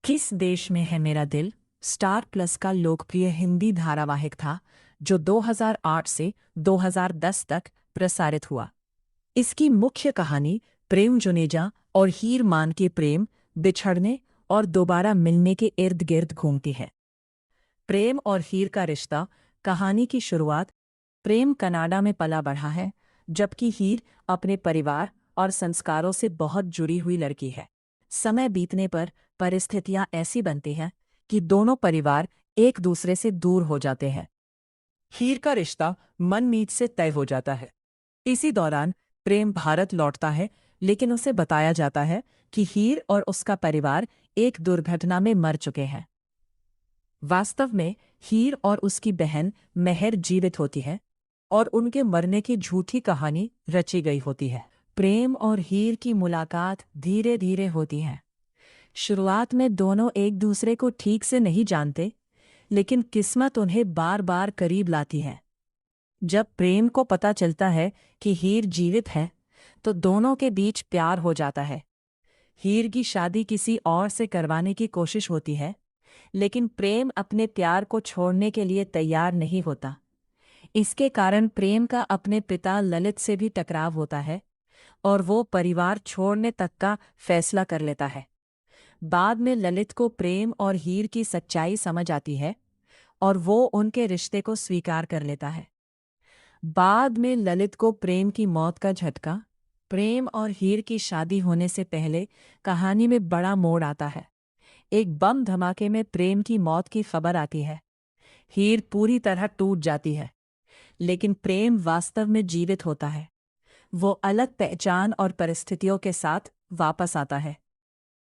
किस देश में है मेरा दिल स्टार प्लस का लोकप्रिय हिंदी धारावाहिक था जो 2008 से 2010 तक प्रसारित हुआ। इसकी मुख्य कहानी प्रेम जुनेजा और हीर मान के प्रेम, बिछड़ने और दोबारा मिलने के इर्द गिर्द घूमती है। प्रेम और हीर का रिश्ता। कहानी की शुरुआत। प्रेम कनाडा में पला बढ़ा है, जबकि हीर अपने परिवार और संस्कारों से बहुत जुड़ी हुई लड़की है। समय बीतने पर परिस्थितियां ऐसी बनती हैं कि दोनों परिवार एक दूसरे से दूर हो जाते हैं। हीर का रिश्ता मनमीत से तय हो जाता है। इसी दौरान प्रेम भारत लौटता है, लेकिन उसे बताया जाता है कि हीर और उसका परिवार एक दुर्घटना में मर चुके हैं। वास्तव में हीर और उसकी बहन मेहर जीवित होती है और उनके मरने की झूठी कहानी रची गई होती है। प्रेम और हीर की मुलाकात धीरे धीरे होती है। शुरुआत में दोनों एक दूसरे को ठीक से नहीं जानते, लेकिन किस्मत उन्हें बार बार करीब लाती है। जब प्रेम को पता चलता है कि हीर जीवित है, तो दोनों के बीच प्यार हो जाता है। हीर की शादी किसी और से करवाने की कोशिश होती है, लेकिन प्रेम अपने प्यार को छोड़ने के लिए तैयार नहीं होता। इसके कारण प्रेम का अपने पिता ललित से भी टकराव होता है और वो परिवार छोड़ने तक का फैसला कर लेता है। बाद में ललित को प्रेम और हीर की सच्चाई समझ आती है और वो उनके रिश्ते को स्वीकार कर लेता है। बाद में ललित को प्रेम की मौत का झटका। प्रेम और हीर की शादी होने से पहले कहानी में बड़ा मोड़ आता है। एक बम धमाके में प्रेम की मौत की खबर आती है। हीर पूरी तरह टूट जाती है, लेकिन प्रेम वास्तव में जीवित होता है। वो अलग पहचान और परिस्थितियों के साथ वापस आता है।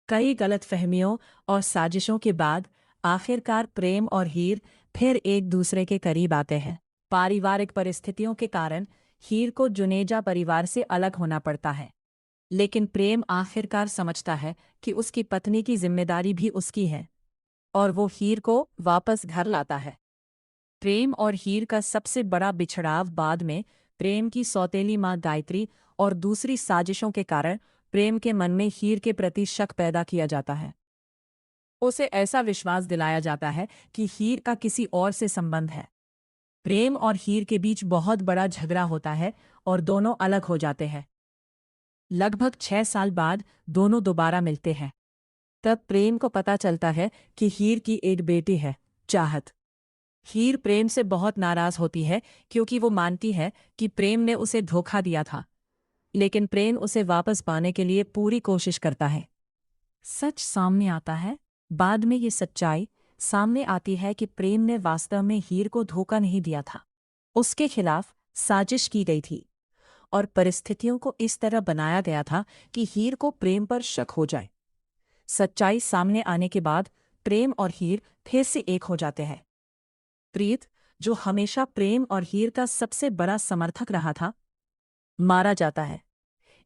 कई गलतफहमियों और साजिशों के बाद आखिरकार प्रेम और हीर फिर एक दूसरे के करीब आते हैं। पारिवारिक परिस्थितियों के कारण हीर को जुनेजा परिवार से अलग होना पड़ता है, लेकिन प्रेम आखिरकार समझता है कि उसकी पत्नी की जिम्मेदारी भी उसकी है और वो हीर को वापस घर लाता है। प्रेम और हीर का सबसे बड़ा बिछड़ाव बाद में प्रेम की सौतेली मां गायत्री और दूसरी साजिशों के कारण प्रेम के मन में हीर के प्रति शक पैदा किया जाता है। उसे ऐसा विश्वास दिलाया जाता है कि हीर का किसी और से संबंध है। प्रेम और हीर के बीच बहुत बड़ा झगड़ा होता है और दोनों अलग हो जाते हैं। लगभग 6 साल बाद दोनों दोबारा मिलते हैं। तब प्रेम को पता चलता है कि हीर की एक बेटी है, चाहत। हीर प्रेम से बहुत नाराज होती है क्योंकि वो मानती है कि प्रेम ने उसे धोखा दिया था, लेकिन प्रेम उसे वापस पाने के लिए पूरी कोशिश करता है। सच सामने आता है। बाद में ये सच्चाई सामने आती है कि प्रेम ने वास्तव में हीर को धोखा नहीं दिया था। उसके खिलाफ साजिश की गई थी और परिस्थितियों को इस तरह बनाया गया था कि हीर को प्रेम पर शक हो जाए। सच्चाई सामने आने के बाद प्रेम और हीर फिर से एक हो जाते हैं। प्रीत, जो हमेशा प्रेम और हीर का सबसे बड़ा समर्थक रहा था, मारा जाता है।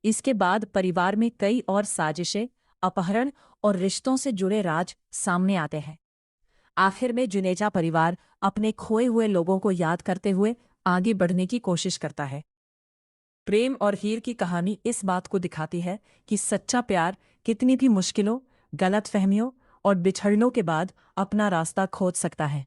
इसके बाद परिवार में कई और साजिशें, अपहरण और रिश्तों से जुड़े राज सामने आते हैं। आखिर में जुनेजा परिवार अपने खोए हुए लोगों को याद करते हुए आगे बढ़ने की कोशिश करता है। प्रेम और हीर की कहानी इस बात को दिखाती है कि सच्चा प्यार कितनी भी मुश्किलों, गलतफहमियों और बिछड़नों के बाद अपना रास्ता खोज सकता है।